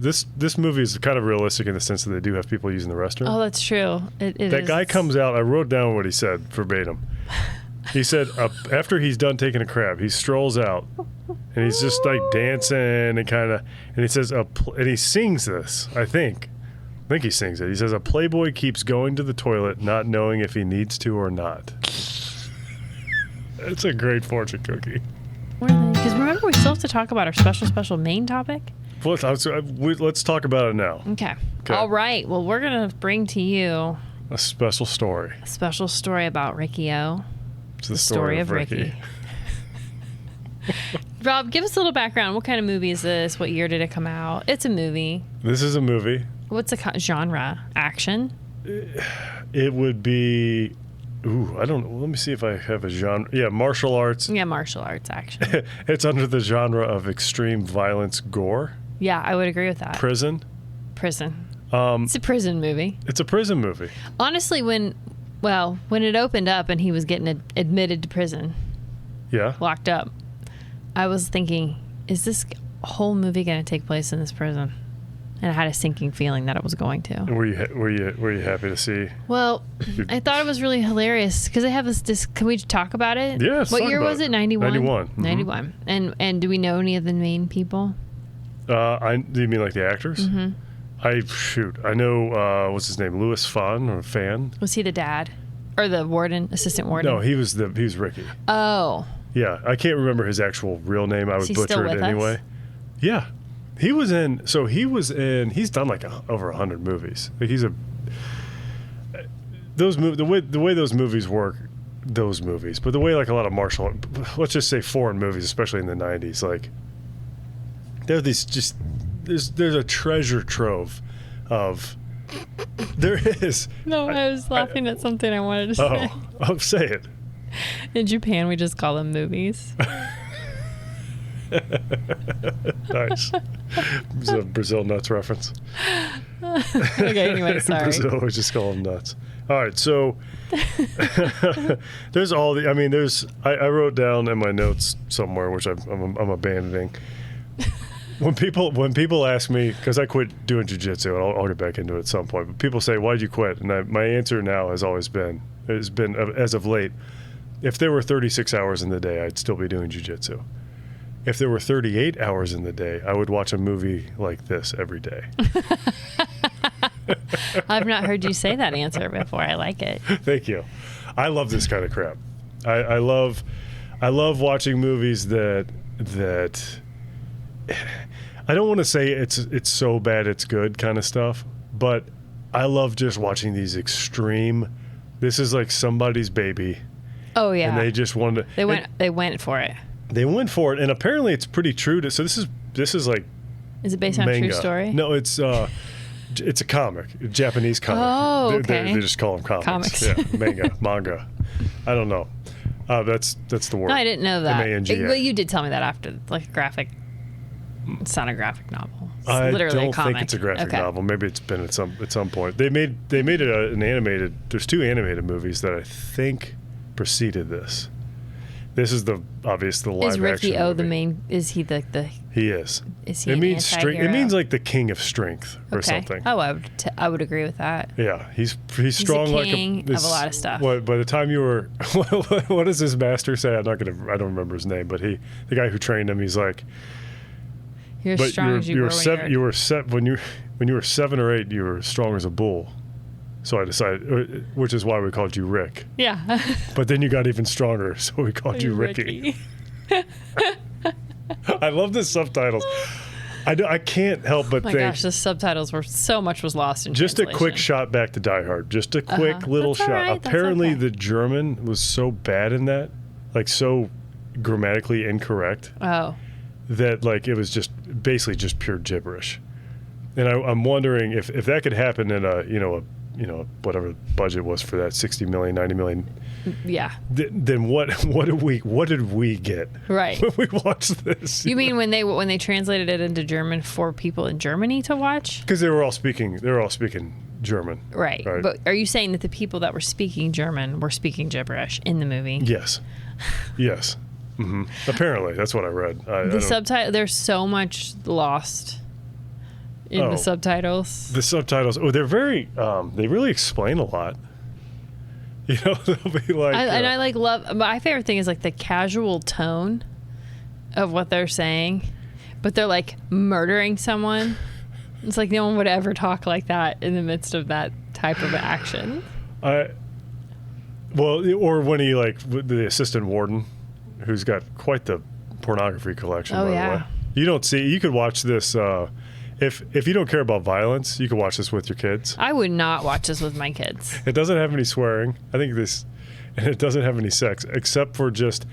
This movie is kind of realistic in the sense that they do have people using the restroom. Oh, that's true. That guy comes out. I wrote down what he said verbatim. He said after he's done taking a crap, he strolls out and he's just like dancing and he says and he sings this. I think he sings it. He says a playboy keeps going to the toilet, not knowing if he needs to or not. It's a great fortune cookie. Because remember, we still have to talk about our special main topic. Let's talk about it now. Okay. All right. Well, we're going to bring to you a special story. A special story about Riki-Oh. It's the story of Riki. Rob, give us a little background. What kind of movie is this? What year did it come out? It's a movie. This is a movie. What's the genre? Action? It would be... Ooh, I don't know. Let me see if I have a genre. Yeah, martial arts. Yeah, martial arts action. It's under the genre of extreme violence gore. Yeah, I would agree with that. Prison. It's a prison movie. It's a prison movie. Honestly, when it opened up and he was getting admitted to prison, locked up, I was thinking, is this whole movie going to take place in this prison? And I had a sinking feeling that it was going to. And were you happy to see? Well, I thought it was really hilarious because they have this. Can we talk about it? Yes. What year was it? 91. 91. Mm-hmm. 91. And do we know any of the main people? Do you mean like the actors? Mm-hmm. I know. What's his name? Louis Fan. Was he the dad or the assistant warden? No, he was Ricky. Oh. Yeah, I can't remember his actual real name. I would butcher it anyway. Us? Yeah. He was in. He's done like over 100 movies. Like the way those movies work, but the way like a lot of let's just say foreign movies, especially in the 90s, like there's a treasure trove of. There is. No, I was laughing at something I wanted to say. Oh, say it. In Japan, we just call them movies. Nice. Is it a Brazil nuts reference? Okay, anyway, sorry. Brazil, we just call them nuts. All right, so there's all the. I mean, I wrote down in my notes somewhere, which I'm abandoning. When people ask me, because I quit doing jiu-jitsu, and I'll get back into it at some point, but people say, why'd you quit? And my answer now has been as of late, if there were 36 hours in the day, I'd still be doing jiu-jitsu. If there were 38 hours in the day, I would watch a movie like this every day. I've not heard you say that answer before. I like it. Thank you. I love this kind of crap. I love watching movies that I don't want to say it's so bad it's good kind of stuff, but I love just watching these extreme. This is like somebody's baby. Oh yeah. And they just wanted. They went for it. They went for it, and apparently it's pretty true to. So this is like. Is it based on Manga. a true story? No, it's a comic, a Japanese comic. Oh, okay. They just call them comics. Yeah, manga. I don't know. That's the word. No, I didn't know that. Manga. Well, you did tell me that after, like a graphic. It's not a graphic novel. It's I literally don't a comic. think it's a graphic novel. Maybe it's been at some point. They made it an animated. There's 2 animated movies that I think preceded this. This is the live action. Is Riki-Oh the main? Is he the? He is. Is he? It means strength. It means like the king of strength or something. Oh, I would agree with that. Yeah, he's strong a king of a lot of stuff. By the time you were, what does his master say? I don't remember his name, but the guy who trained him, he's like. You're as strong as you were when you were 7 or 8. You were strong as a bull. So I decided, which is why we called you Rick. Yeah. But then you got even stronger, so we called you Ricky. I love the subtitles. I can't help but think. Oh my gosh, the subtitles were so much was lost in just translation. a quick shot back to Die Hard. Just a quick little shot. Right, apparently, the German was so bad in that, like so grammatically incorrect. Oh. That like it was just basically just pure gibberish. And I'm wondering if that could happen in a whatever the budget was for that, 60 million, 90 million. Yeah. Then what did we get? Right. When we watched this. You mean when they translated it into German for people in Germany to watch? Because they were all speaking German. Right. But are you saying that the people that were speaking German were speaking gibberish in the movie? Yes. Yes. Mm-hmm. Apparently, that's what I read. The subtitle. There's so much lost. in the subtitles. The subtitles. Oh, they're very. They really explain a lot. You know, they'll be like. And I like love. My favorite thing is like the casual tone of what they're saying, but they're like murdering someone. It's like no one would ever talk like that in the midst of that type of action. Well, or when he like the assistant warden, who's got quite the pornography collection. Oh, by yeah. the way. You don't see. You could watch this. If you don't care about violence, you can watch this with your kids. I would not watch this with my kids. It doesn't have any swearing. I think this, and it doesn't have any sex, except for just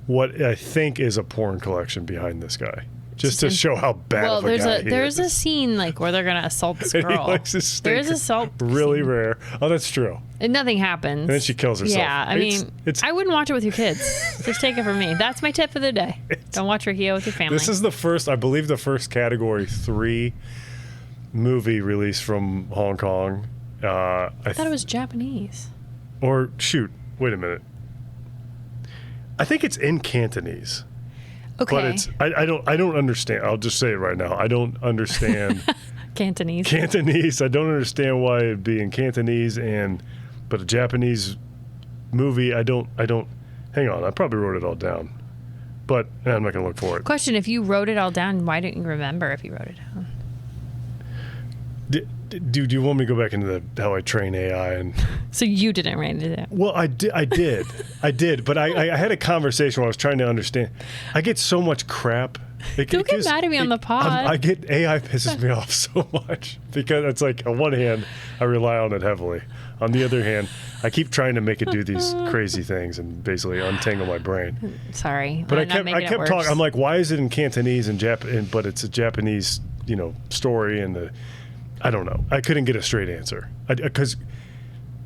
what I think is a porn collection behind this guy, just to show how bad of a guy he is. There's a scene like where they're gonna assault this girl. And he likes his steak. There is assault. Really scene. Rare. Oh, that's true. And nothing happens. And then she kills herself. Yeah, I mean, I wouldn't watch it with your kids. Just take it from me. That's my tip for the day. Don't watch Riki-Oh with your family. This is the first, I believe, the first Category 3 movie released from Hong Kong. I thought it was Japanese. Or shoot, wait a minute. I think it's in Cantonese. Okay. But it's I don't understand. I'll just say it right now. I don't understand Cantonese. Cantonese. I don't understand why it'd be in Cantonese but a Japanese movie. I don't. Hang on. I probably wrote it all down, but I'm not gonna look for it. Question: if you wrote it all down, why don't you remember if you wrote it down? Do you want me to go back into how I train AI and? So you didn't write it down. Well, I did, but I had a conversation where I was trying to understand. I get so much crap. Don't get mad at me on the pod. I get AI pisses me off so much because it's like on one hand I rely on it heavily. On the other hand, I keep trying to make it do these crazy things and basically untangle my brain. Sorry, but I kept talking. I'm like, why is it in Cantonese and but it's a Japanese, story and I don't know. I couldn't get a straight answer because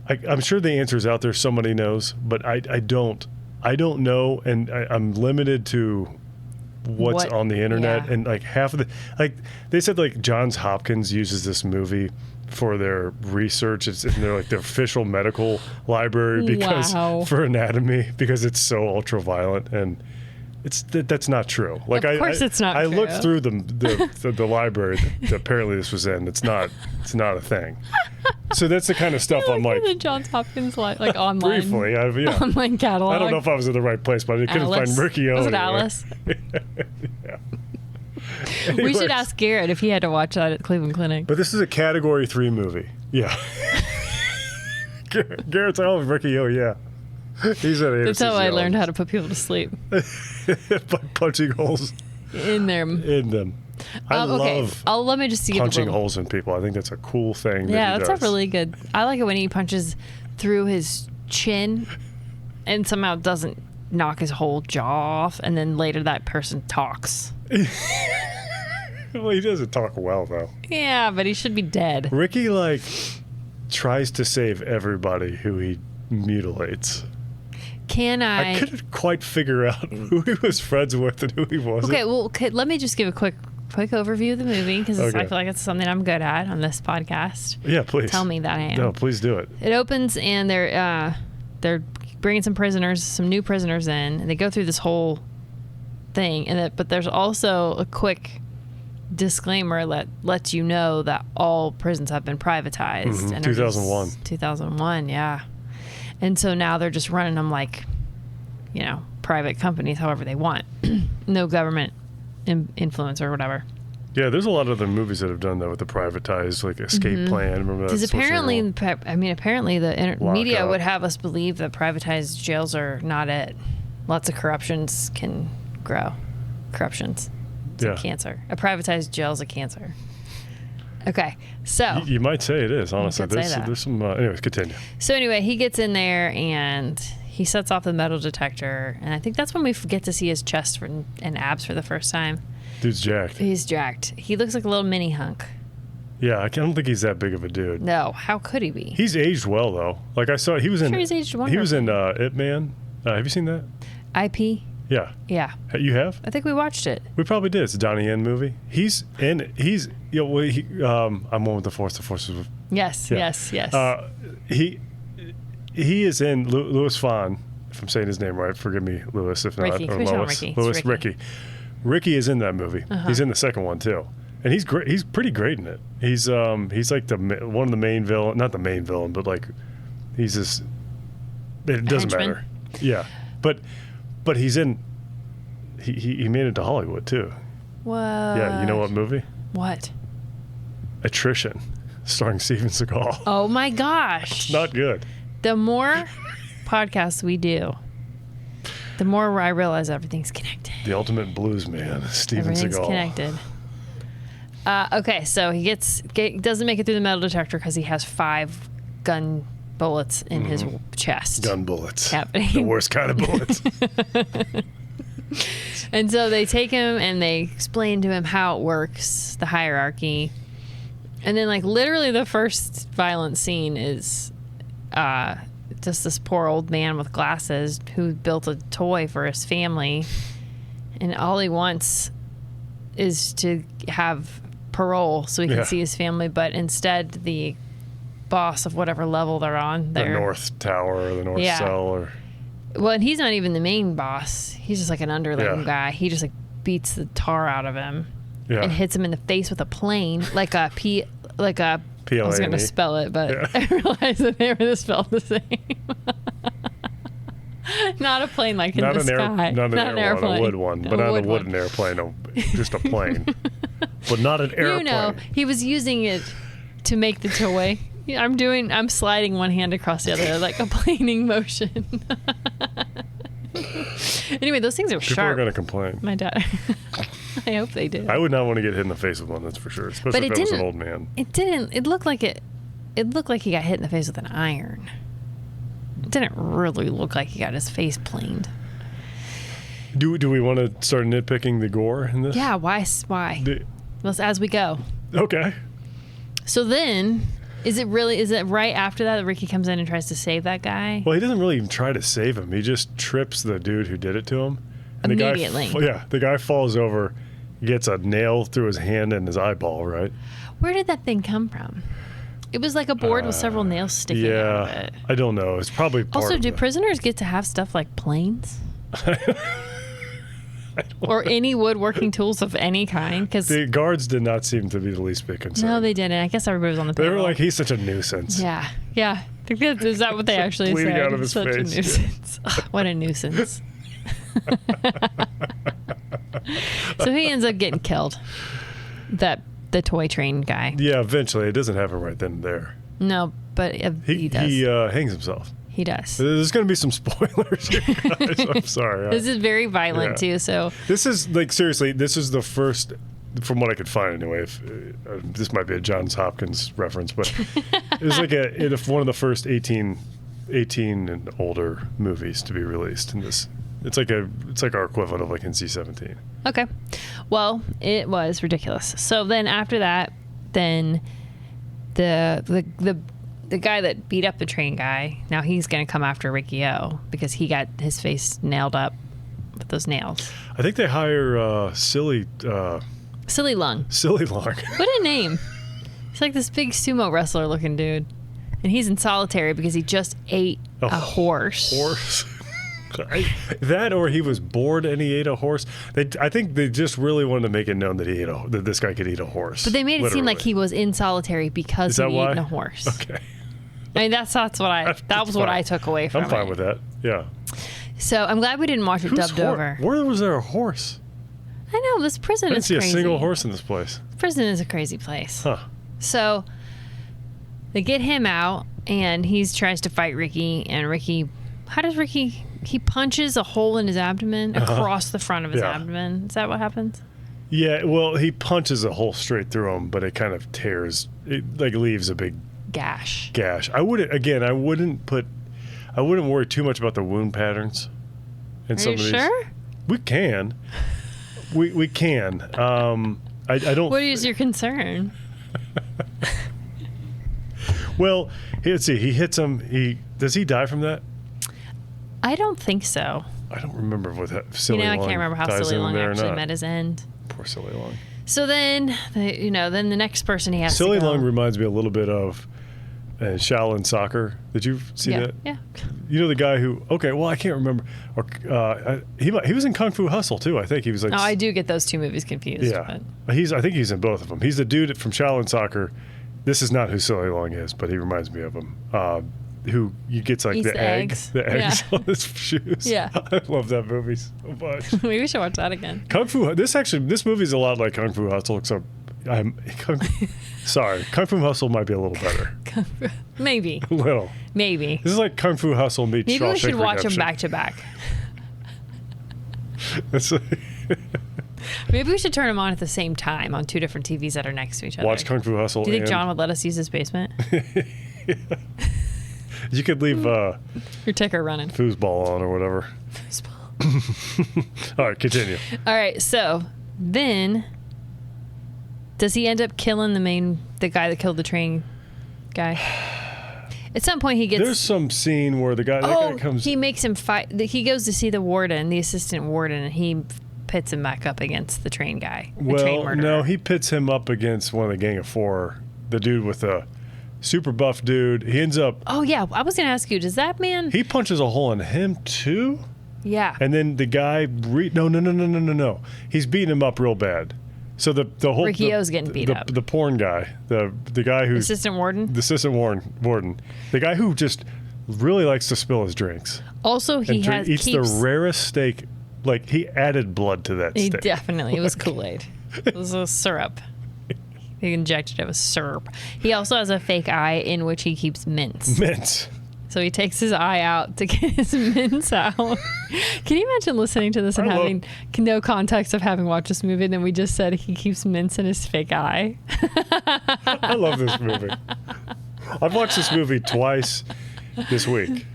I'm sure the answer is out there. Somebody knows, but I don't know, and I'm limited to what's on the internet. Yeah. And like half of they said like Johns Hopkins uses this movie for their research. It's in their official medical library because for anatomy because it's so ultra violent and. That's not true. Like of course, it's not. I true. looked through the library that apparently this was in. It's not a thing. So that's the kind of stuff I'm like. The Johns Hopkins like online. Briefly, online catalog. I don't know if I was in the right place, but I couldn't find Riki-Oh. Was it anywhere. Alice? Yeah. We should ask Garrett if he had to watch that at Cleveland Clinic. But this is a Category 3 movie. Yeah. Garrett's like, oh, Riki-Oh, yeah. He's at That's how I learned how to put people to sleep. By punching holes in them. I love let me just see punching holes in people. I think that's a cool thing. Yeah, that's a really good. I like it when he punches through his chin and somehow doesn't knock his whole jaw off, and then later that person talks. Well, he doesn't talk well though. Yeah, but he should be dead. Ricky tries to save everybody who he mutilates. I couldn't quite figure out who he was friends with and who he wasn't. Okay, well, let me just give a quick overview of the movie because I feel like it's something I'm good at on this podcast. Yeah, please. Tell me that I am. No, please do it. It opens and they're bringing some new prisoners in, and they go through this whole thing, but there's also a quick disclaimer that lets you know that all prisons have been privatized. Mm-hmm. And 2001. 2001, yeah. And so now they're just running them like, private companies however they want. No government influence or whatever. Yeah, there's a lot of other movies that have done that with the privatized, escape plan. Remember that? Because apparently the media would have us believe that privatized jails are not it. Lots of corruptions can grow. Corruptions. It's a cancer. A privatized jail is a cancer. Okay, so you might say it is. Honestly, there's some. Anyways, continue. So anyway, he gets in there and he sets off the metal detector, and I think that's when we get to see his chest and abs for the first time. Dude's jacked. He's jacked. He looks like a little mini hunk. Yeah, I don't think he's that big of a dude. No, how could he be? He's aged well though. Like I saw, he was in. Sure, he's aged wonderfully. He was in It Man. Have you seen that? IP. Yeah. Yeah. You have? I think we watched it. We probably did. It's a Donnie Yen movie. He's in. He's. I'm one with the Force. The Force is. Yes. Yeah. Yes. He is in Louis Fon. If I'm saying his name right, forgive me, Louis. If not, Ricky. or Lois. Ricky. Louis. Ricky. Ricky is in that movie. Uh-huh. He's in the second one too. And he's great. He's pretty great in it. He's like one of the main villain, not the main villain, but like he's this. It doesn't matter. Yeah, but he's in. He made it to Hollywood too. What? Yeah, you know what movie? What? Attrition, starring Steven Seagal. Oh my gosh! It's not good. The more podcasts we do, the more I realize everything's connected. The ultimate blues man, Steven Seagal. Everything's connected. Okay, so he doesn't make it through the metal detector because he has 5 gun bullets in his chest. Gun bullets. Happening. The worst kind of bullets. And so they take him and they explain to him how it works, the hierarchy. And then, like, literally the first violent scene is just this poor old man with glasses who built a toy for his family. And all he wants is to have parole so he can see his family. But instead, the boss of whatever level they're on, the North Tower or the North Cell or... Well, and he's not even the main boss. He's just like an underling guy. He just like beats the tar out of him and hits him in the face with a plane, like a I was going to spell it, but I realized that they were spelled the same. Not a plane like in the sky. Not an airplane. A wood one, but not a wooden airplane. Just a plane. But not an airplane. You know, he was using it to make the toy. I'm sliding one hand across the other like a planing motion. Anyway, those things are sharp. People are going to complain. My dad. I hope they do. I would not want to get hit in the face with one, that's for sure. Especially if it was an old man. It didn't. It looked like he got hit in the face with an iron. It didn't really look like he got his face planed. Do we want to start nitpicking the gore in this? Yeah, why? Let's as we go. Okay. So then, is it right after that Ricky comes in and tries to save that guy? Well, he doesn't really even try to save him. He just trips the dude who did it to him. And immediately. The guy falls over, gets a nail through his hand and his eyeball, right? Where did that thing come from? It was like a board with several nails sticking out of it. I don't know. It's probably part Also, of do prisoners get to have stuff like planes? Or any woodworking tools of any kind? Because the guards did not seem to be the least bit concerned. No, they didn't. I guess everybody was on the payroll. They were like, he's such a nunuisance. Yeah. Is that what they actually bleeding said? out of his such face. A nuisance. Ugh, what a nuisance. So he ends up getting killed. The toy train guy. Yeah, eventually. It doesn't happen right then and there. No, but he does. He hangs himself. He does. There's going to be some spoilers here, guys. I'm sorry. This is very violent, too. So this is, like, seriously, this is the first, from what I could find anyway, this might be a Johns Hopkins reference, but it was like one of the first 18 and older movies to be released in this. It's like our equivalent of like NC-17. Okay. Well, it was ridiculous. So then after that, then the guy that beat up the train guy, now he's going to come after Riki-Oh because he got his face nailed up with those nails. I think they hire Silly Lung. Silly Lung. What a name. He's like this big sumo wrestler looking dude. And he's in solitary because he just ate a horse. That or he was bored and he ate a horse. I think they just really wanted to make it known that that this guy could eat a horse. But they made it seem like he was in solitary because he'd eaten a horse. Okay. I mean, that was what I took away from it. I'm fine with that. Yeah. So I'm glad we didn't watch it dubbed over. Where was there a horse? I know, this prison is crazy. I didn't see a single horse in this place. Prison is a crazy place. Huh. So they get him out, and he tries to fight Ricky, and he punches a hole in his abdomen across the front of his abdomen. Is that what happens? Yeah, well, he punches a hole straight through him, but it kind of tears. It like leaves a big gash. I wouldn't worry too much about the wound patterns. Are you sure? We can. We can. I don't. What is your concern? Well, let's see. He hits him. Does he die from that? I don't think so. I don't remember what that Silly Lung I can't remember how Silly Lung actually met his end. Poor Silly Lung. So then, then the next person he has Silly Lung reminds me a little bit of and Shaolin Soccer. Did you see that? Yeah. You know the guy who? Okay, well I can't remember. Or he was in Kung Fu Hustle too. I think he was like. Oh, I do get those two movies confused. Yeah, I think he's in both of them. He's the dude from Shaolin Soccer. This is not who Silly Long is, but he reminds me of him. Who gets like the eggs on his shoes. Yeah, I love that movie so much. Maybe we should watch that again. Kung Fu. This movie is a lot like Kung Fu Hustle, except sorry, Kung Fu Hustle might be a little better. Maybe. A little. Maybe. This is like Kung Fu Hustle meets Maybe Shawshank we should watch Redemption. them back to back. That's Maybe we should turn them on at the same time on two different TVs that are next to each other. Watch Kung Fu Hustle. Do you think John would let us use his basement? Yeah. You could leave your ticker running. foosball on or whatever. Foosball. All right, continue. All right, so then does he end up killing the guy that killed the train guy? At some point he gets... There's some scene where that guy comes... he makes him fight. He goes to see the warden, the assistant warden, and he pits him back up against the train guy. Well, no, he pits him up against one of the Gang of Four, the dude with the super buff dude. He ends up... Oh, yeah. I was going to ask you, does that man... He punches a hole in him, too? Yeah. And then the guy... No. He's beating him up real bad. So the whole... Riki-Oh's getting beat up. The porn guy. The guy who's... Assistant warden? The assistant warden. The guy who just really likes to spill his drinks. Also, he eats the rarest steak. Like, he added blood to that steak. It was Kool-Aid. It was a syrup. He injected it with syrup. He also has a fake eye in which he keeps mints. So he takes his eye out to get his mints out. Can you imagine listening to this and having no context of having watched this movie, and then we just said he keeps mints in his fake eye? I love this movie. I've watched this movie twice this week.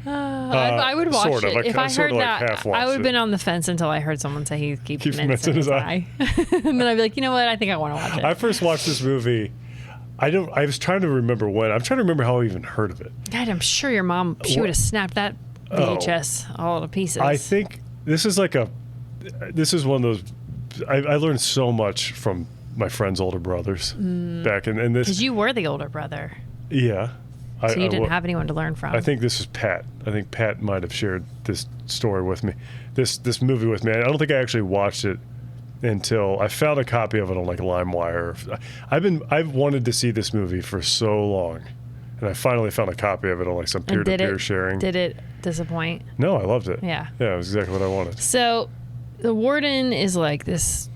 I would watch sort of. it. If I heard that, I would have been it. on the fence until I heard someone say he keeps mints in his eye. And then I'd be like, you know what? I think I want to watch it. I first watched this movie. I was trying to remember when. I'm trying to remember how I even heard of it. God, I'm sure your mom, she would have snapped that VHS all to pieces. I think this is one of those. I learned so much from my friend's older brothers back in this. Because you were the older brother. Yeah. So you didn't have anyone to learn from. I think this is Pat. I think Pat might have shared this story with me, this movie with me. I don't think I actually watched it until I found a copy of it on like LimeWire. I've wanted to see this movie for so long, and I finally found a copy of it on like some peer-to-peer sharing. Did it disappoint? No, I loved it. Yeah. Yeah, it was exactly what I wanted. So the warden is like this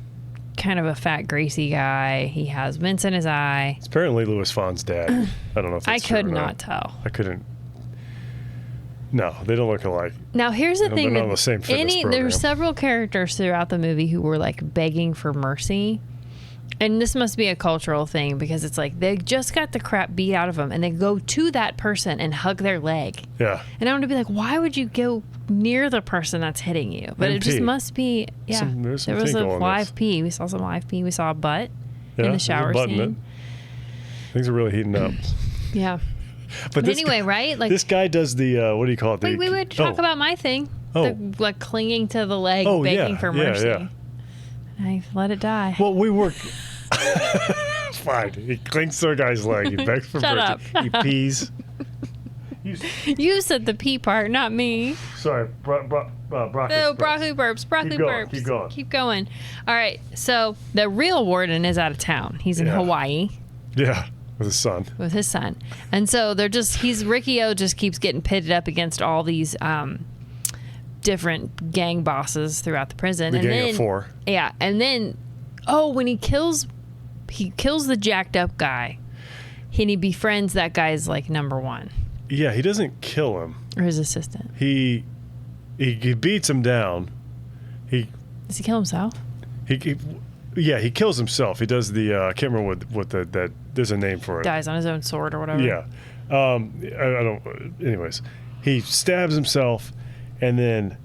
kind of a fat, greasy guy. He has mints in his eye. It's apparently Louis Fon's dad. I don't know if that's I could true or not tell. I couldn't. No, they don't look alike. Now here's the thing: they're not on the same fitness program. There are several characters throughout the movie who were like begging for mercy, and this must be a cultural thing because it's like they just got the crap beat out of them, and they go to that person and hug their leg. Yeah. And I want to be like, why would you go near the person that's hitting you? But it just must be. Yeah. There was a live pee. We saw some live pee. We saw a butt in the shower scene. Things are really heating up. Yeah. But anyway, right? Like this guy does the what do you call it? Wait, we would talk about my thing. Like clinging to the leg, begging for mercy. Yeah. I let it die. Well, we work. Fine. He clings to a guy's leg. He begs for mercy. Up. He pees. You said the pee part, not me. Sorry, broccoli. No, broccoli burps. Broccoli burps. Keep going. Keep going. All right. So the real warden is out of town. He's in Hawaii. Yeah. With his son. And so Riki-Oh just keeps getting pitted up against all these different gang bosses throughout the prison. The Gang of Four. Yeah. And then, when he kills the jacked up guy, and he befriends that guy's like number one. Yeah, he doesn't kill him. Or his assistant. He beats him down. Does he kill himself? He kills himself. He does the I can't remember what that there's a name for it. Dies on his own sword or whatever. Yeah. I don't. Anyways, he stabs himself and then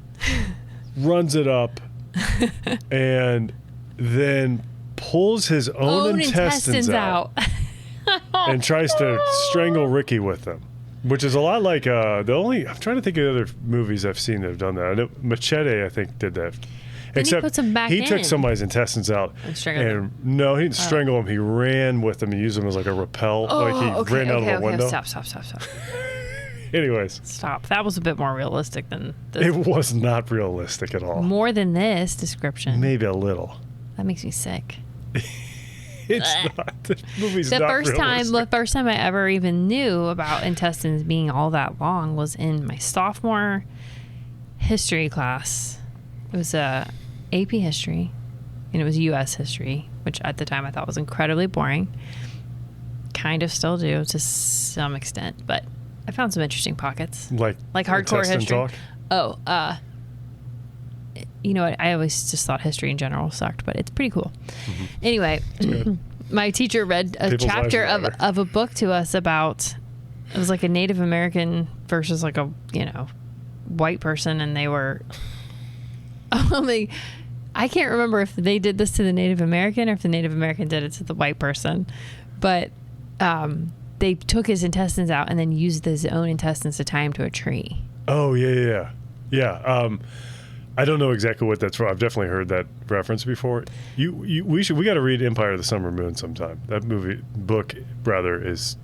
runs it up and then pulls his own intestines out and tries to strangle Ricky with them, which is a lot like I'm trying to think of other movies I've seen that have done that. I know Machete, I think, did that. Then he puts them back in. He took somebody's intestines out. And strangled them. No, he didn't strangle him. He ran with them and used them as like a rappel. He ran out of a window. Stop. Anyways. Stop. That was a bit more realistic than this. It was not realistic at all. More than this description. Maybe a little. That makes me sick. It's not. The movie's not realistic. The first time I ever even knew about intestines being all that long was in my sophomore history class. It was AP history, and it was U.S. history, which at the time I thought was incredibly boring. Kind of still do to some extent, but I found some interesting pockets. Like hardcore history. Talk? You know what? I always just thought history in general sucked, but it's pretty cool. Mm-hmm. Anyway, my teacher read a chapter of a book to us about, it was like a Native American versus like a, white person, and they were, I can't remember if they did this to the Native American or if the Native American did it to the white person, but they took his intestines out and then used his own intestines to tie him to a tree. Oh, yeah. I don't know exactly what that's from. I've definitely heard that reference before. We got to read Empire of the Summer Moon sometime. That book is.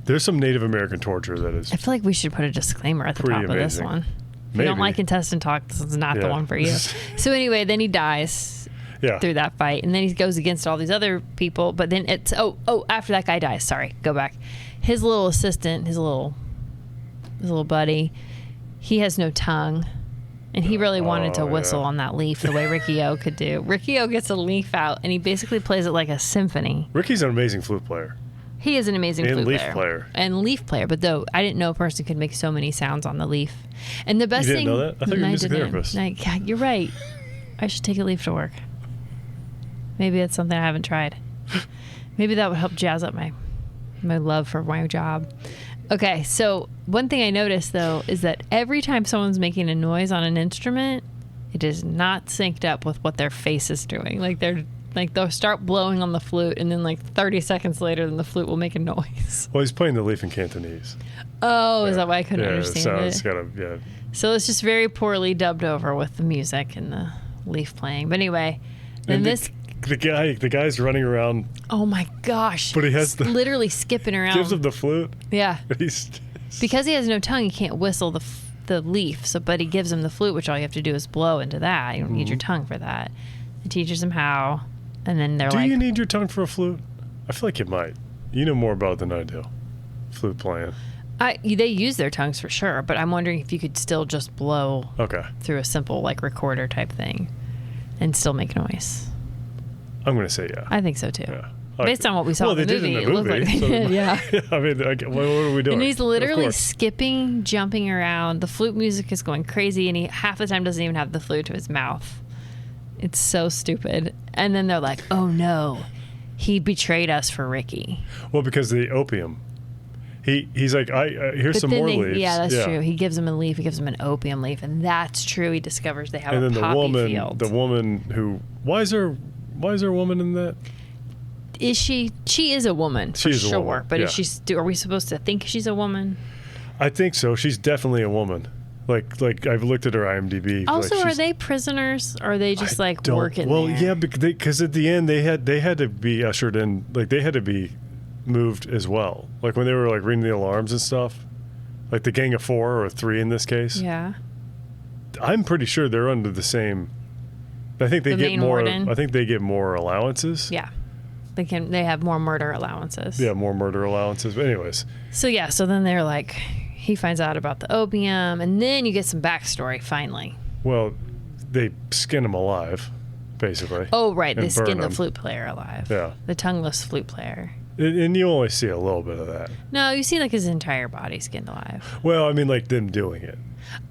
There's some Native American torture that is. I feel like we should put a disclaimer at the top of this one. If you don't like intestine talk, this is not the one for you. So anyway, then he dies through that fight, and then he goes against all these other people. But then it's after that guy dies. Sorry, go back. His little assistant, his little buddy, he has no tongue. And he really wanted to whistle on that leaf the way Riki-Oh could do. Riki-Oh gets a leaf out, and he basically plays it like a symphony. Ricky's an amazing flute player. He is an amazing flute player. And leaf player. But though, I didn't know a person could make so many sounds on the leaf. And the best thing... You didn't know that? I thought you were a music therapist. You're right. I should take a leaf to work. Maybe that's something I haven't tried. Maybe that would help jazz up my love for my job. Okay, so one thing I noticed, though, is that every time someone's making a noise on an instrument, it is not synced up with what their face is doing. They'll start blowing on the flute, and then 30 seconds later, then the flute will make a noise. Well, he's playing the leaf in Cantonese. Oh, is that why I couldn't understand it? So it's just very poorly dubbed over with the music and the leaf playing. But anyway, then the guy's running around. Oh my gosh! But he has literally skipping around. Gives him the flute. Yeah. Because he has no tongue, he can't whistle the leaf. But he gives him the flute, which all you have to do is blow into that. You don't need your tongue for that. He teaches him how, and then they're Do you need your tongue for a flute? I feel like you might. You know more about it than I do. Flute playing. They use their tongues for sure, but I'm wondering if you could still just blow through a simple recorder type thing and still make noise. I'm going to say yeah. I think so too. Yeah. Based on what we saw in the movie, it looked like they did, yeah. I mean, what are we doing? And he's literally skipping, jumping around. The flute music is going crazy, and he half the time doesn't even have the flute to his mouth. It's so stupid. And then they're like, oh no, he betrayed us for Ricky. Well, because the opium. He's like, here's some more leaves. Yeah, that's true. He gives him a leaf. He gives him an opium leaf, and that's true. He discovers they have a poppy field. The woman who... Why is there a woman in that? Is she? She is a woman, for sure. Woman. But is she? Are we supposed to think she's a woman? I think so. She's definitely a woman. Like I've looked at her IMDb. Also, are they prisoners? Or are they just working there? Well, yeah, because at the end they had to be ushered in. They had to be moved as well. Like when they were ringing the alarms and stuff. Like the Gang of 4 or 3 in this case. Yeah. I'm pretty sure they're under the same. I think they get more. Warden. I think they get more allowances. Yeah. They have more murder allowances. Yeah, more murder allowances. But anyways. So then they're like, he finds out about the opium, and then you get some backstory finally. Well, they skin him alive, basically. Oh, right. They skin the flute player alive. Yeah. The tongueless flute player. And you only see a little bit of that. No, you see his entire body skinned alive. Well, I mean them doing it.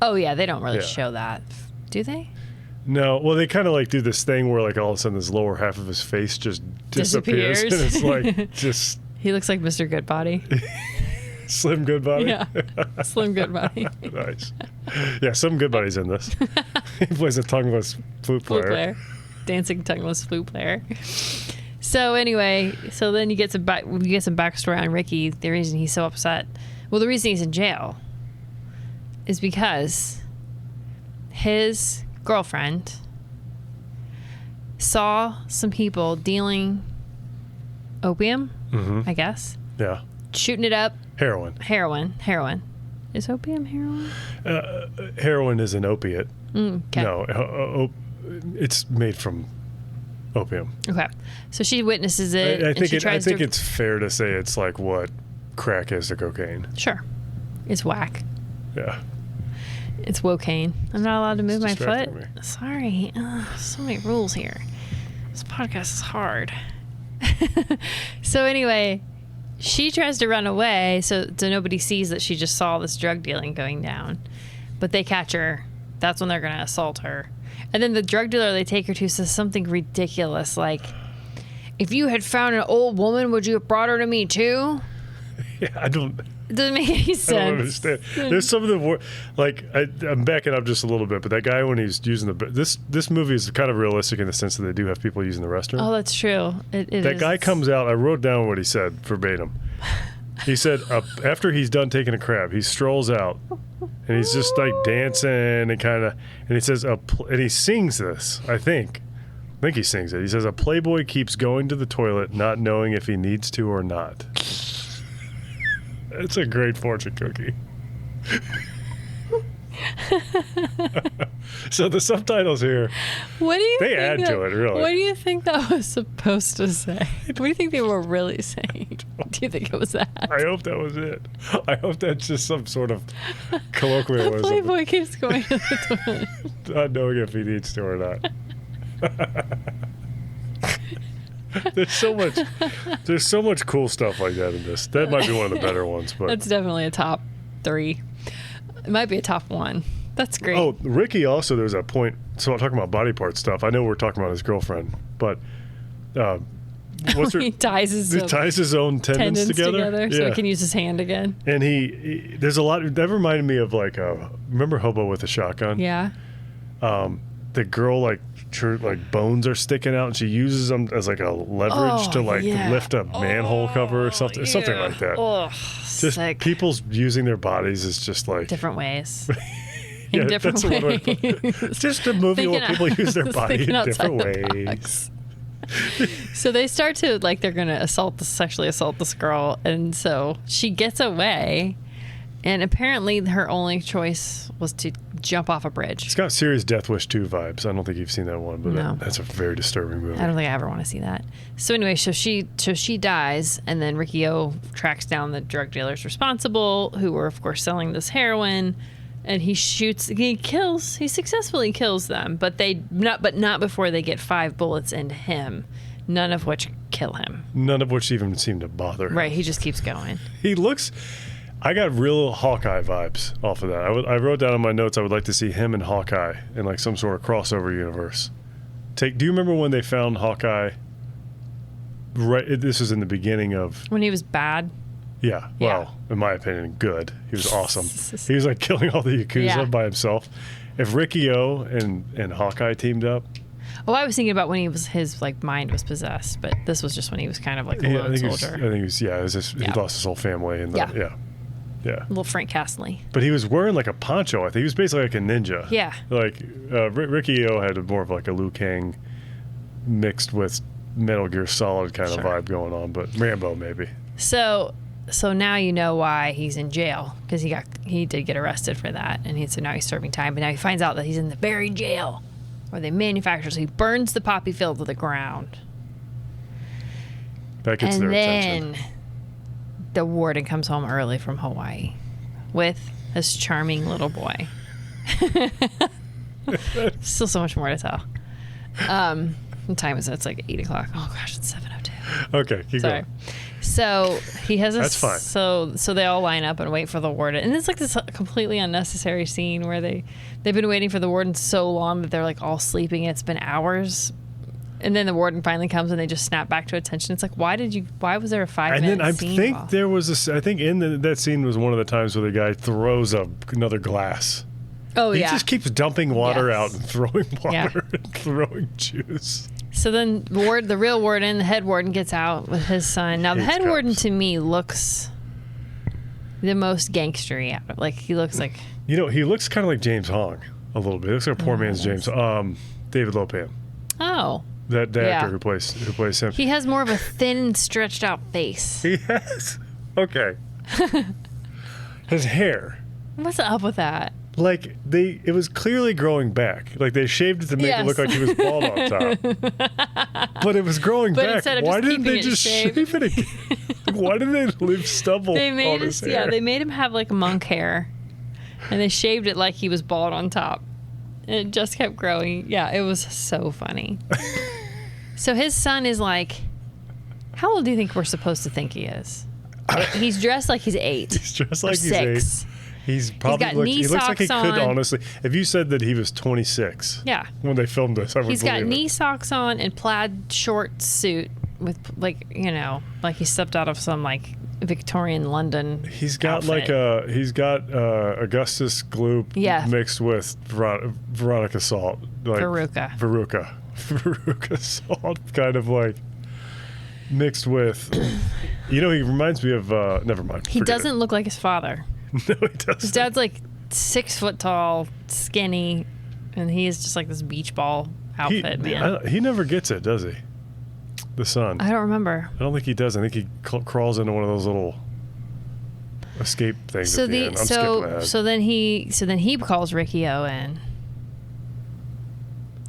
Oh, yeah. They don't really show that. Do they? No, well, they kind of do this thing where all of a sudden this lower half of his face just disappears. And it's just... He looks like Mr. Goodbody. Slim Goodbody? Yeah, Slim Goodbody. Nice. Yeah, Slim Goodbody's in this. He plays a tongueless flute player. Dancing tongueless flute player. So anyway, then you get some backstory on Ricky. The reason he's so upset, the reason he's in jail is because his girlfriend, saw some people dealing opium, I guess. Yeah. Shooting it up. Heroin. Is opium heroin? Heroin is an opiate. Okay. No, it's made from opium. Okay. So she witnesses it. I think it's fair to say it's like what crack is to cocaine. Sure. It's whack. Yeah. It's wocaine. I'm not allowed to move my foot. Me. Sorry. So many rules here. This podcast is hard. So anyway, she tries to run away so nobody sees that she just saw this drug dealing going down. But they catch her. That's when they're going to assault her. And then the drug dealer they take her to says something ridiculous like, if you had found an old woman, would you have brought her to me too? Yeah, It doesn't make any sense. I don't understand. There's some of the like I'm backing up just a little bit, but that guy when he's using this movie is kind of realistic in the sense that they do have people using the restroom. Oh, that's true. That guy comes out. I wrote down what he said verbatim. He said after he's done taking a crap, he strolls out and he's just like dancing and he says and he sings this. I think he sings it. He says a playboy keeps going to the toilet, not knowing if he needs to or not. It's a great fortune cookie. So the subtitles here, what do you they add to it, really. What do you think that was supposed to say? What do you think they were really saying? Do you think it was that? I hope that was it. I hope that's just some sort of colloquialism. The playboy keeps going to the toilet. Not knowing if he needs to or not. There's so much cool stuff like that in this. That might be one of the better ones, but that's definitely a top 3. It might be a top 1. That's great. Oh, Ricky also, there's a point. So I'm talking about body part stuff. I know we're talking about his girlfriend, but he ties his own tendons together so he can use his hand again. And he there's a lot that reminded me of like remember Hobo with a Shotgun? Yeah. The girl like bones are sticking out and she uses them as like a leverage to lift a manhole cover or something like that. Oh, just sick. People using their bodies is just like different ways. Yeah, in different ways. Just a movie where people use their body in different ways. So they start to they're gonna sexually assault this girl, and so she gets away. And apparently her only choice was to jump off a bridge. It's got serious Death Wish 2 vibes. I don't think you've seen that one, but no. That's a very disturbing movie. I don't think I ever want to see that. So anyway, so she dies, and then Riki-Oh tracks down the drug dealers responsible, who were, of course, selling this heroin, and he successfully kills them, but not before they get 5 bullets into him, none of which kill him. None of which even seem to bother him. Right, he just keeps going. I got real Hawkeye vibes off of that. I wrote down in my notes I would like to see him and Hawkeye in like some sort of crossover universe. Do you remember when they found Hawkeye? Right, this was in the beginning of when he was bad. Yeah, well, in my opinion, good. He was awesome. He was like killing all the Yakuza by himself. If Riki-Oh and Hawkeye teamed up. Oh, I was thinking about when his mind was possessed, but this was just when he was kind of like a lone soldier. He lost his whole family and Yeah. Little Frank Castle. But he was wearing like a poncho. I think he was basically like a ninja. Yeah. Like Riki-Oh had more of like a Liu Kang mixed with Metal Gear Solid kind of vibe going on, but Rambo maybe. So now you know why he's in jail, because he did get arrested for that, and so now he's serving time. But now he finds out that he's in the very jail where they manufacture. So he burns the poppy field to the ground. That gets their attention. And then the warden comes home early from Hawaii with this charming little boy. Still so much more to tell. What time is it? It's like 8 o'clock. Oh gosh, it's 7:02. Okay, keep going. So he has That's fine. So they all line up and wait for the warden, and it's like this completely unnecessary scene where they've been waiting for the warden so long that they're like all sleeping. It's been hours. And then the warden finally comes and they just snap back to attention. It's like, why was there a 5-minute scene? And then I think there was I think in that scene was one of the times where the guy throws another glass. Oh, he just keeps dumping water out and throwing water and throwing juice. So then the real warden, the head warden, gets out with his son. Now, the head warden to me looks the most gangstery out of it. Like, he looks like... You know, he looks kind of like James Hong a little bit. He looks like a poor man's James. David Lopan. Oh. That actor who plays him. He has more of a thin, stretched out face. He has. Okay. His hair. What's up with that? Like it was clearly growing back. Like they shaved it to make it look like he was bald on top. But it was growing back. Why didn't they just shave it again? Why did they leave stubble on his hair? Yeah, they made him have like monk hair, and they shaved it like he was bald on top, and it just kept growing. Yeah, it was so funny. So his son is like, how old do you think we're supposed to think he is? He's dressed like he's 8. He's dressed like he's 6. 8. He's probably he looks like he could honestly. If you said that he was 26, when they filmed this, I would believe it. He's got knee socks on and plaid short suit with like he stepped out of some like Victorian London. He's got outfit. Augustus Gloop mixed with Veronica Salt, like Veruca Salt, kind of like mixed with. He reminds me of. Never mind. He doesn't look like his father. No, he doesn't. His dad's like 6 foot tall, skinny, and he is just like this beach ball outfit, man. He never gets it, does he? The son. I don't remember. I don't think he does. I think he crawls into one of those little escape things at the end. I'm skipping ahead. So then he calls Riki-Oh in.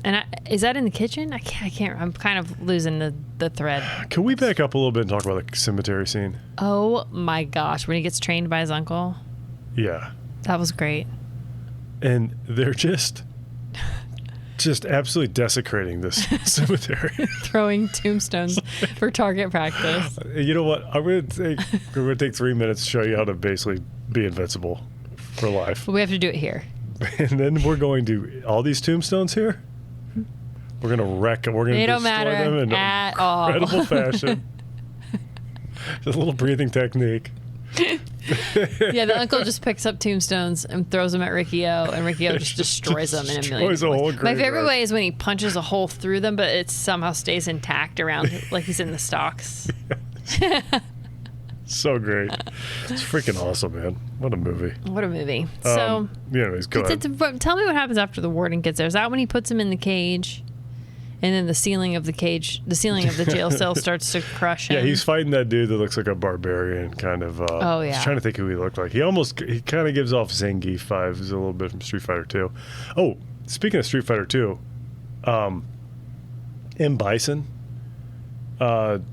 And is that in the kitchen? I can't. I'm kind of losing the thread. Can we back up a little bit and talk about the cemetery scene? Oh my gosh, when he gets trained by his uncle. Yeah. That was great. And they're just absolutely desecrating this cemetery. Throwing tombstones for target practice. You know what? We're gonna take 3 minutes to show you how to basically be invincible for life. But we have to do it here. And then we're going to all these tombstones here. We're gonna wreck them. We're gonna destroy them in incredible fashion. Just a little breathing technique. Yeah, the uncle just picks up tombstones and throws them at Riki-Oh, and Riki-Oh just destroys them in a million ways. My favorite way is when he punches a hole through them, but it somehow stays intact around, like he's in the stalks. So great. It's freaking awesome, man. What a movie. What a movie. So, anyways, go ahead. Tell me what happens after the warden gets there. Is that when he puts him in the cage? And then the ceiling of the jail cell starts to crush him. Yeah, he's fighting that dude that looks like a barbarian, kind of. I was trying to think who he looked like. He kind of gives off Zangief vibes a little bit from Street Fighter 2. Oh, speaking of Street Fighter 2, M. Bison. Do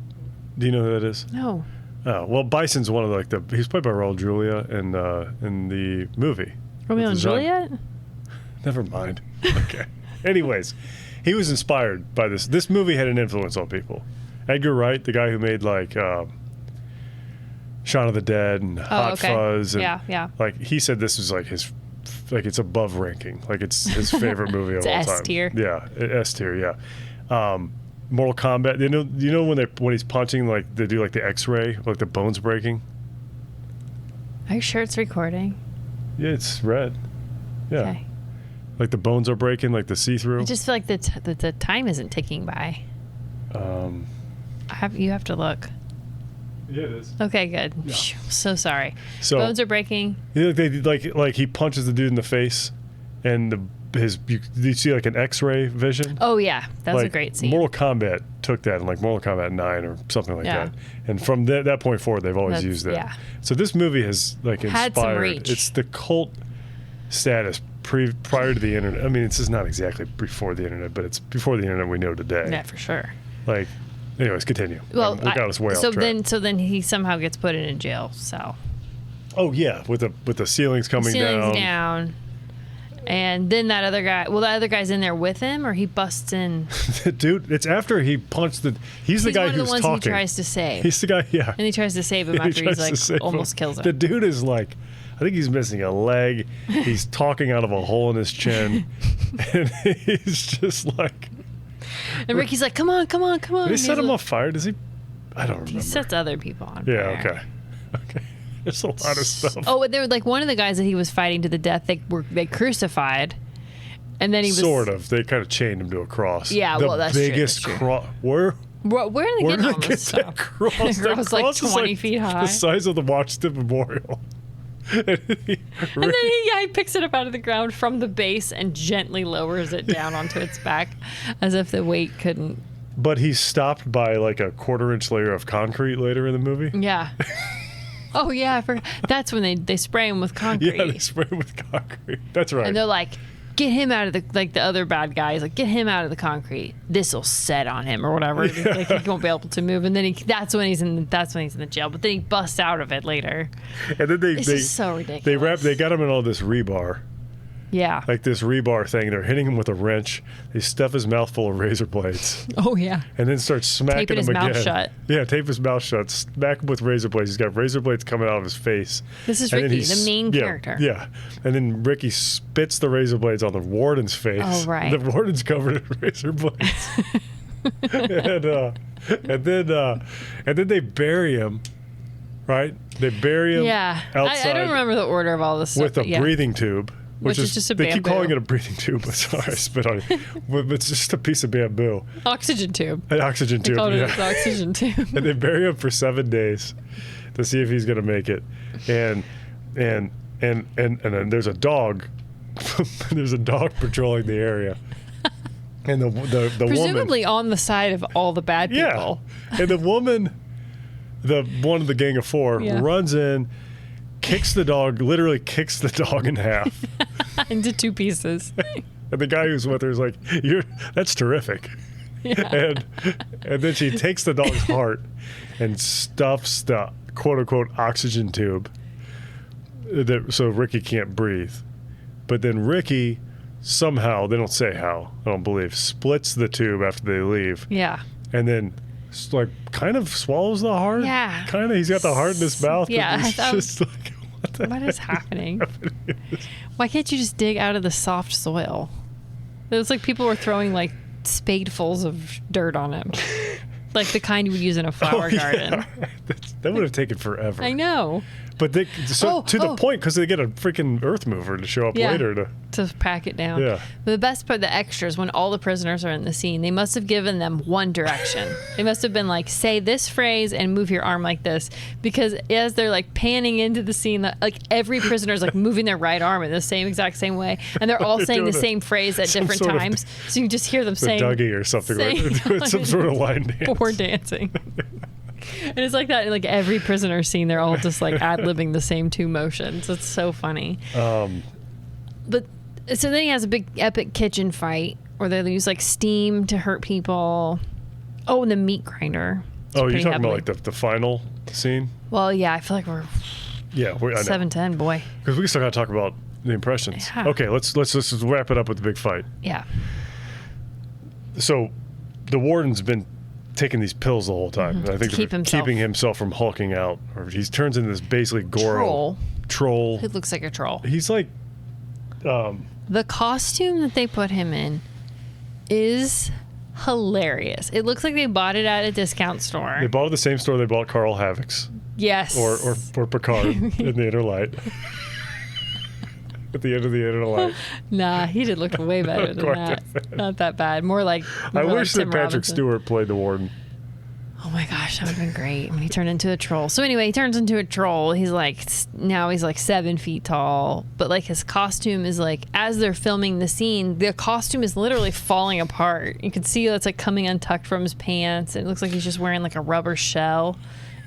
you know who that is? No. Oh, well, Bison's one of he's played by Raul Julia in the movie. Romeo and Juliet? Never mind. Okay. Anyways. He was inspired by this. This movie had an influence on people. Edgar Wright, the guy who made Shaun of the Dead and Hot Fuzz, and like he said, this was like his, like it's above ranking, like it's his favorite movie of all time. S tier. Yeah, S tier. Yeah. Mortal Kombat. You know when he's punching, like they do like the X-ray, like the bones breaking. Are you sure it's recording? Yeah, it's red. Yeah. Okay. Like the bones are breaking, like the see-through. I just feel like the time isn't ticking by. You have to look. Yeah, it is. Okay, good. Yeah. So sorry. So bones are breaking. Like he punches the dude in the face, and you see like an X-ray vision. Oh yeah, that was a great scene. Mortal Kombat took that in like Mortal Kombat 9 or something like that, and from that point forward, they've always used that. Yeah. So this movie has like inspired. Had some reach. It's the cult status. Prior to the internet. I mean, this is not exactly before the internet, but it's before the internet we know today. Yeah, for sure. Like, anyways, continue. Well, we got us way off track. So then he somehow gets put in a jail cell. Oh yeah, with the ceilings coming down. And then that other guy. Well, the other guy's in there with him, or he busts in. Dude, it's after he punched the. He's the guy who's talking. He's one of the ones he tries to save. He's the guy, yeah. And he tries to save him after he's like almost kills him. The dude is like. I think he's missing a leg. He's talking out of a hole in his chin. And he's just like... And Ricky's like, come on. Did he set him on fire? Does he? I don't remember. He sets other people on fire. Yeah, okay. There's a lot of stuff. Oh, they were like one of the guys that he was fighting to the death, they crucified. And then he was... Sort of. They kind of chained him to a cross. Yeah, that's true. The biggest cross... Where are they getting all this stuff? That cross? The cross like 20 feet high. The size of the Washington Memorial. And then he picks it up out of the ground from the base and gently lowers it down onto its back as if the weight couldn't But he's stopped by like a 1/4-inch layer of concrete later in the movie. Yeah. Oh, yeah, I forgot. That's when they spray him with concrete. Yeah, they spray him with concrete. That's right. And they're like, get him out of the other bad guys, like, get him out of the concrete. This'll set on him or whatever. Yeah. Like, he won't be able to move. And then that's when he's in the jail. But then he busts out of it later. And then this is so ridiculous. They got him in all this rebar. Yeah. Like this rebar thing. They're hitting him with a wrench. They stuff his mouth full of razor blades. Oh, yeah. And then start smacking him again. Tape his mouth shut. Yeah, tape his mouth shut. Smack him with razor blades. He's got razor blades coming out of his face. This is Ricky, the main character. Yeah. And then Ricky spits the razor blades on the warden's face. Oh, right. The warden's covered in razor blades. and then they bury him. Right? They bury him outside. I don't remember the order of all this stuff. With a breathing tube. Which is just a bamboo. They keep calling it a breathing tube. Sorry, I spit on it. But it's just a piece of bamboo. Oxygen tube. An oxygen tube. They called it an oxygen tube. And they bury him for 7 days to see if he's going to make it. And then there's a dog. There's a dog patrolling the area. And the presumably woman, on the side of all the bad people. Yeah. And the woman, one of the gang of 4, runs in. Kicks the dog, literally kicks the dog in half. Into 2 pieces. And the guy who's with her is like, that's terrific. Yeah. And then she takes the dog's heart and stuffs the quote-unquote oxygen tube so Ricky can't breathe. But then Ricky somehow, they don't say how, I don't believe, splits the tube after they leave. Yeah. And then like kind of swallows the heart. Yeah. Kind of. He's got the heart in his mouth. Yeah. It's just like, what is happening? Why can't you just dig out of the soft soil? It was like people were throwing like spadefuls of dirt on him. Like the kind you would use in a flower garden. That would have taken forever. I know. But to the point, because they get a freaking earth mover to show up later to pack it down. Yeah. But the best part, the extras, when all the prisoners are in the scene, they must have given them one direction. They must have been like, say this phrase and move your arm like this, because as they're like panning into the scene, like every prisoner is like moving their right arm in the same way, and they're all saying the same phrase at different times. So you just hear them saying Dougie or something, right? Some sort of line dance. Or dancing. And it's like that in like every prisoner scene. They're all just like ad-libbing the same 2 motions. It's so funny. But so then he has a big epic kitchen fight where they use like steam to hurt people. Oh, and the meat grinder. You're talking about like the final scene? Well, yeah, I feel like we're 7:10, boy. Because we still got to talk about the impressions. Yeah. Okay, let's just wrap it up with the big fight. Yeah. So the warden's been taking these pills the whole time. Mm-hmm. I think keeping himself from hulking out. Or he turns into this basically Goro troll. He looks like a troll. He's like the costume that they put him in is hilarious. It looks like they bought it at a discount store. They bought it at the same store they bought Carl Havoc's. Yes. Or Picard in the Inner Light. At the end of the Inner Light. Nah, he did look way better than that. Not that bad. More like I wish that Patrick Robinson. Stewart played the warden. Oh my gosh, that would have been great when he turned into a troll. So anyway, he turns into a troll. He's like 7 feet tall, but like his costume is like, as they're filming the scene, the costume is literally falling apart. You can see that's like coming untucked from his pants. And it looks like he's just wearing like a rubber shell.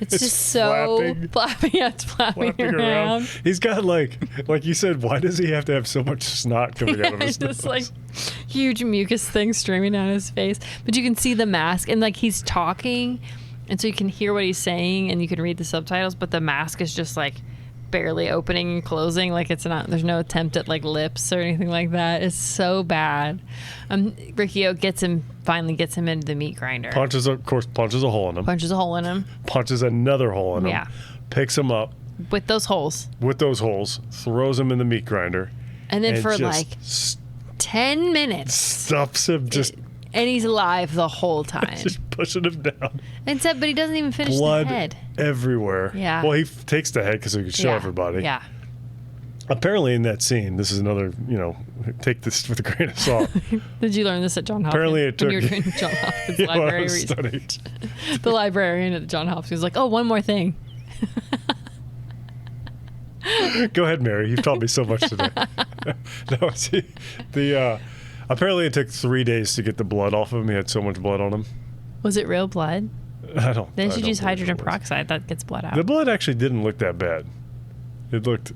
It's just so flapping. Yeah, it's flapping around. He's got like you said, why does he have to have so much snot coming out of his nose? This like huge mucus thing streaming down his face. But you can see the mask, and like he's talking, and so you can hear what he's saying, and you can read the subtitles, but the mask is just like barely opening and closing. Like it's not, there's no attempt at like lips or anything like that. It's so bad. Riki-Oh finally gets him into the meat grinder. Punches a hole in him. Punches a hole in him. Punches another hole in him. Yeah. Picks him up. With those holes. Throws him in the meat grinder. And then for like 10 minutes. Stuffs him and he's alive the whole time. Just pushing him down. But he doesn't even finish Blood the head. Everywhere. Yeah. Well, he takes the head because he can show everybody. Yeah. Apparently in that scene, this is another, take this with a grain of salt. Did you learn this at John Hopkins? Apparently it took... When you were doing John Hopkins library research. The librarian at John Hopkins was like, oh, one more thing. Go ahead, Mary. You've taught me so much today. No, see, apparently it took 3 days to get the blood off of him. He had so much blood on him. Was it real blood? I don't. They should use believe hydrogen it was. peroxide. That gets blood out. The blood actually didn't look that bad. It looked,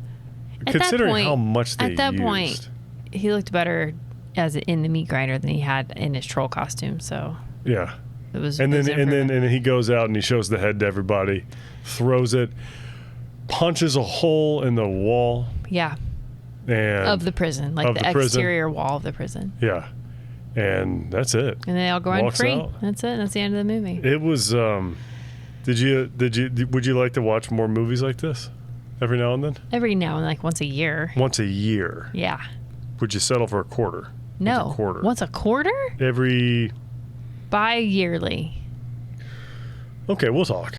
considering how much they used. At that point, he looked better as in the meat grinder than he had in his troll costume. So yeah, it was. And then he goes out and he shows the head to everybody, throws it, punches a hole in the wall. Yeah. And of the prison, like the exterior wall of the prison. Yeah. And that's it. And they all go on free. Out. That's it. That's the end of the movie. It was. Would you like to watch more movies like this every now and then? Every now and like once a year. Once a year. Yeah. Would you settle for a quarter? No. Once a quarter? Every. Bi-yearly. Okay, we'll talk.